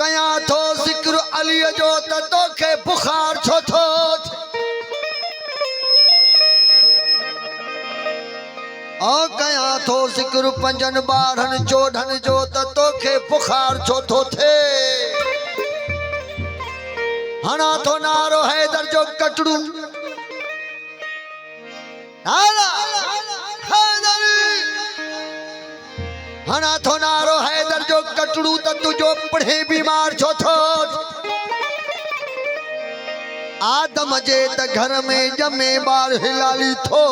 कया थो जिक्र अली जो तो के बुखार छो थो ओ कया थो जिक्र पंजन बारहन चोढ़न जो तो के बुखार छो थो थे हना तो नारो हैदर जो कटड़ू हना तो नारो हैदर जो कटड़ू त तुझो पढ़े बीमार छो थो आदम जे त घर में जमे बार हिलाली थो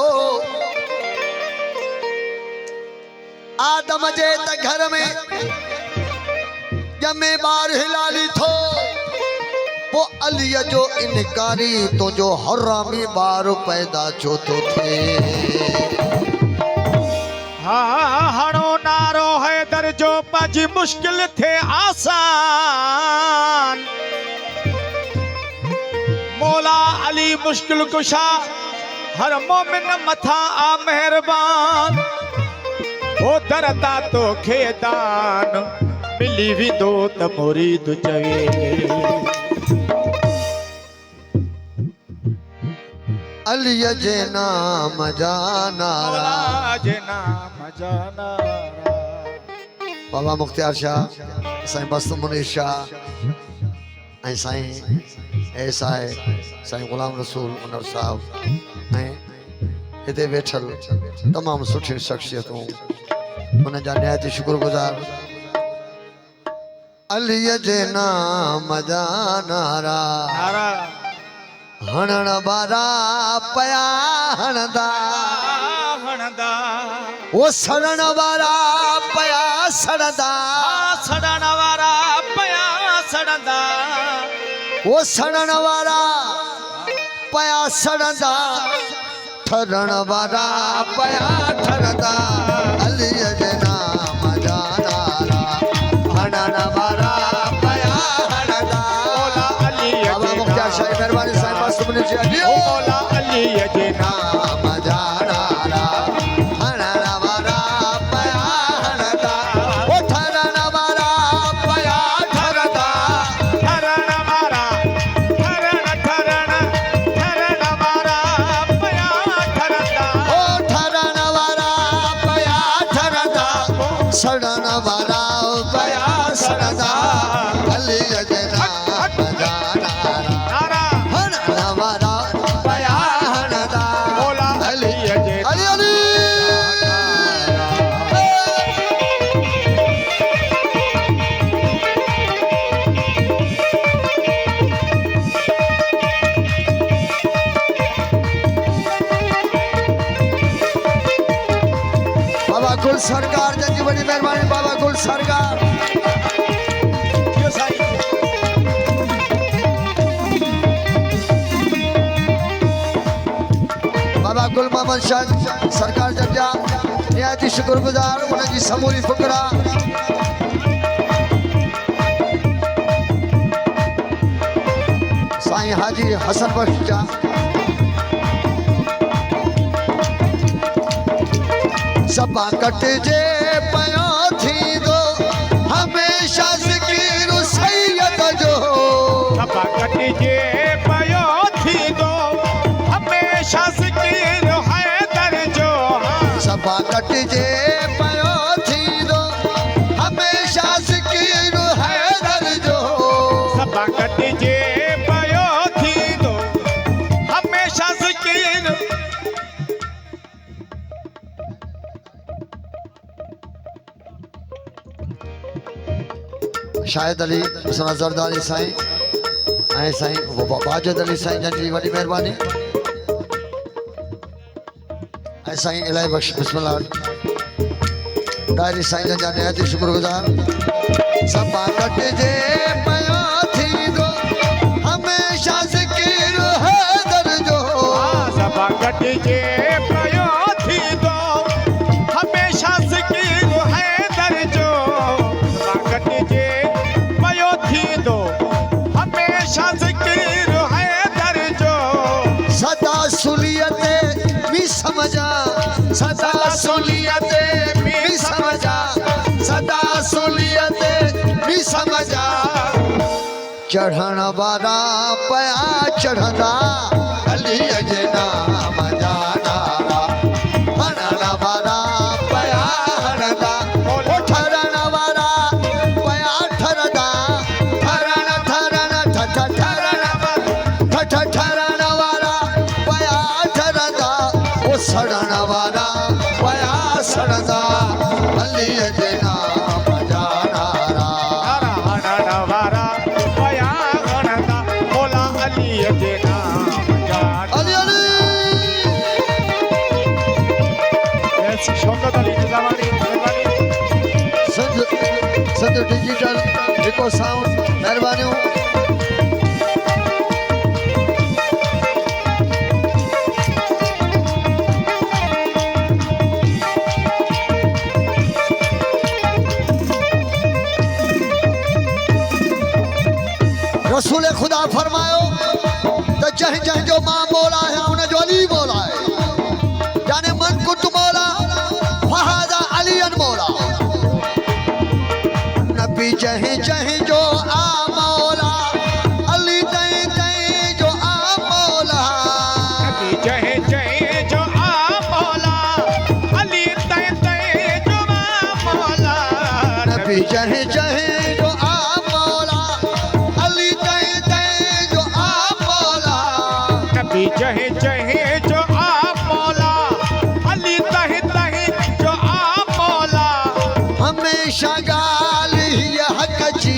आदम जे त घर में जमे बार हिलाली थो वो अली जो इनकारी तो जो हरामी बार पैदा छो तो थे हाँ हणो नारो हैदर जो पाजी मुश्किल थे आसान मौला अली मुश्किल कुशा हर मोमिन मथा आ मेहरबान ओ दरदा तो खेदान मिली भी दो त मुरीद चवे अली जे नाम जानारा जे नाम जानारा बाबा मुख्तियार शाह साईं बस्त मुनीश शाह ऐं साईं ऐसा है साईं गुलाम रसूल उनर साहब ऐं हिते वेठल तमाम सुठी शख्सियतूं उन जा निहायती शुक्रगुज़ार अली जे नाम जानारा हणण वारा पया हणदा हणदा वो सड़न वारा पया सड़दा सड़न वारा पया सड़दा वो सड़न वारा पया सड़दा ठरण वारा पया ठरदा अली जे नाम जानारा हणण वारा पया हणदा मौला अली बाबा मुख्तियार शाह मेहरबानी साईं बस्त मुनीश जी अली मौला अली जे नाम जानारा हणण वारा पया हणदा वो ठरण वारा पया ठरदा ठरण वारा ठरण ठरण ठरण वारा पया ठरदा ओ ठरण वारा पया ठरदा सड़न वारा पया सड़दा अली जे नाम जानारा नारा हणण वारा पया हणदा मौला अली जे अली अली बाबा गुल सरकार जी बड़ी मेहरबानी बाबा गुल सरकार बाबा गुल मोहम्मद शाह सरकार जजा निहायती शुक्रगुज़ार उनकी समूरी फुकरा साईं हाजी हसन बख्श जा सबा कट जे पयो थी दो हमेशा ज़िक्र सैयद जो सबा कट जे पयो थी दो हमेशा ज़िक्र हैदर जो सबा कट जे पयो थी दो हमेशा ज़िक्र हैदर जो सबा कट जे पयो थी दो हमेशा ज़िक्र शाहिद अली सना जरदारी साईं ऐं साईं बाजिद अली साईं जन जी वॾी महिरबानी ऐं साईं इलाही बख़्श बिस्मिल्लाह डायरी साईं जन जा निहायती शुक्रगुज़ार सबा कटिजे पयो थींदो हमेशा ज़िक्र हैदर जो सबा कटिजे पयो थींदो हमेशा ज़िक्र हैदर जो सबा कटिजे पयो थींदो हमेशा ज़िक्र हैदर जो सदा सुलियत भी समझा सदा सुलियत भी समझा सदा सुलियत भी समझा चढ़ण वारा पया चढ़ंदा अली जे नाम जा नारा हरण वारा पया हरदा ओ ठरण वारा पया ठरदा ठरण ठरण ठठ ठरण ठठ ठरण वारा पया ठरदा ओ सड़ण वारा पया सड़दा अली जे नाम जा नारा हरण वारा पया हरदा बोला अली जे नाम जाना अली अली ऐसी शौकत अली निजामानी मेहरबानी संध डिजिटल इको साउंड मेहरबानियों रसूल खुदा फरमायो तो जह जह जो मां बोला है उन्हें जो अली बोला है जाने मन कुट मौला फहादा अली अन मौला नबी जह जह जो आ मौला अली तय तय जो आ मौला जय जय जो आ मौला अली तय तय जो आ मौला नबी जह जह जो आ मौला अली तय तय जो आ मौला नबी जय जय जो आ मौला अली तह तह जो आ मौला हमेशा गाल ही हक जी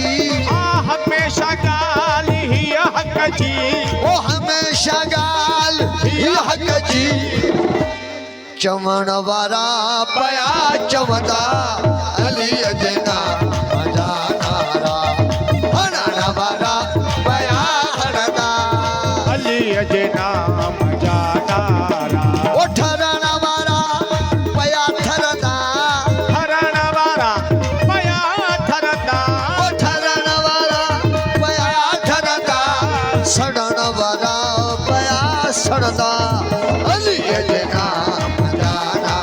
आ हमेशा गाल ही हक जी ओ हमेशा गाल ही हक जी चवण वारा पया चवंदा अली जे नाम जा नारा हरण वारा पया हरदा अली जे नाम जा नारा ओ ठरण वारा पया ठरदा हरण वारा पया ठरदा ओ ठरण वारा पया ठरदा सड़ण वारा पया सड़दा अली जे नाम जा नारा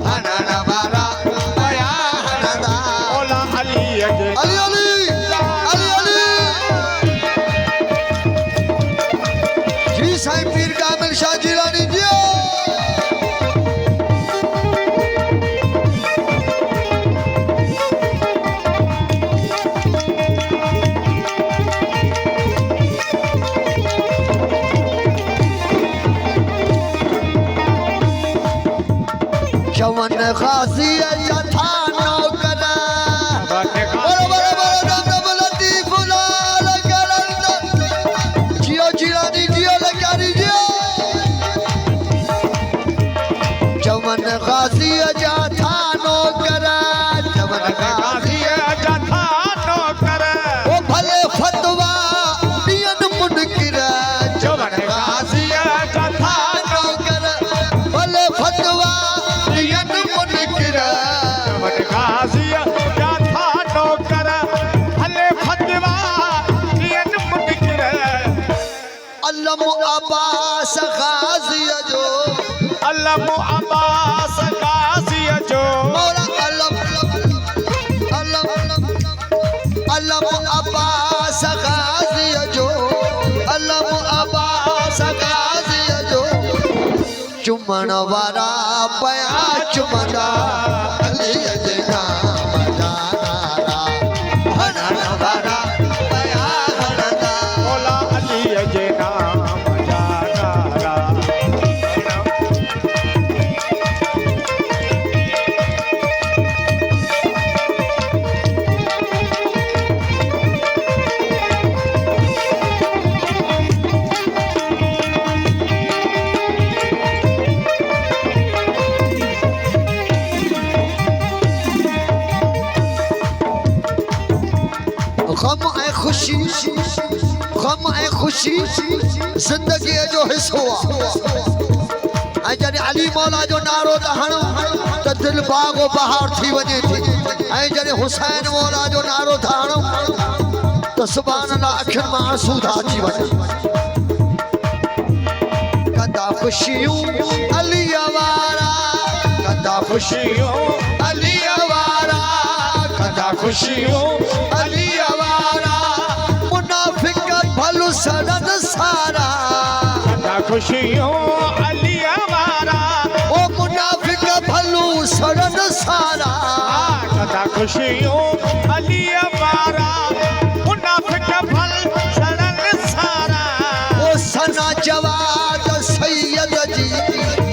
हरण वारा पया हरदा बोला अली जे अली अली अली अली जी साईं पीर कामिल शाह जिलानी जी चवन खासी यथा नौकर बरो बरो बरो दम दम लतीफ लाल करंद जियो जिलानी जियो लकारी जियो चवन खासी यथा नौकर चवन खासी जथा नौकर ओ भले फतवा दियन मुनकिर चवन खासी जथा नौकर भले फतवा दियन मुनकिर गाजिया जथा नौकर हले फतवा दियन मुनकिर अल्लम अब्बास गाजी जो अल्लम अब्बास गाजिया जो मौला अल्लम अल्लम अल्लम अब्बास गाजी जो अल्लम अब्बास गाजी जो चुमण वारा पया चुमदा अली जे नाम जा नारा हरण वारा पया हरदा बोला अली जे नाम जा नारा गम ऐं ख़ुशी गम ऐं ख़ुशी ज़िंदगीअ जो हिसो आहे ऐं जॾहिं अली मौला जो नारो त हणो त दिलि बाग़ो बहार थी वञे थी ऐं जॾहिं हुसैन मौला जो नारो था हणो त सुभाणे अलाह अखियुनि मां आंसू था अची वञनि कंदा ख़ुशियूं अलीअ वारा कंदा ख़ुशियूं अलीअ वारा कंदा ख़ुशियूं अलीअ वारा खुशियों अलिया वारा ओ मुनाफिक भलू सड़न सारा सदा खुशियों अलिया वारा मुनाफिक भल सड़न सारा ओ सना जवाद सैयद जी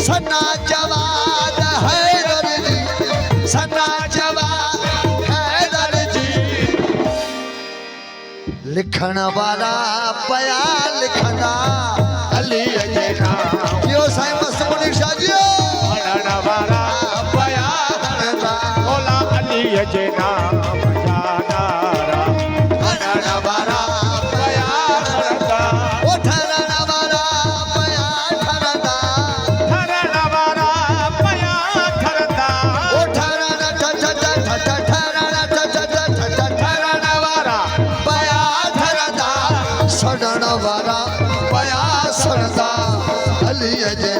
सना जवाद हैदर जी सना जवाद हैदर जी लिखण वाला पया लिखंदा अली जे नाम यो साईं मस्त मुनी शाह जी हणण वारा पया हणंदा बोला अली जे नाम जानारा हणण वारा पया हणंदा ओ ठरण वारा पया ठरंदा हणण वारा पया ठरंदा ओ ठरण ठरण वारा पया ठरंदा सड़ण वारा पया सड़ंदा अली जे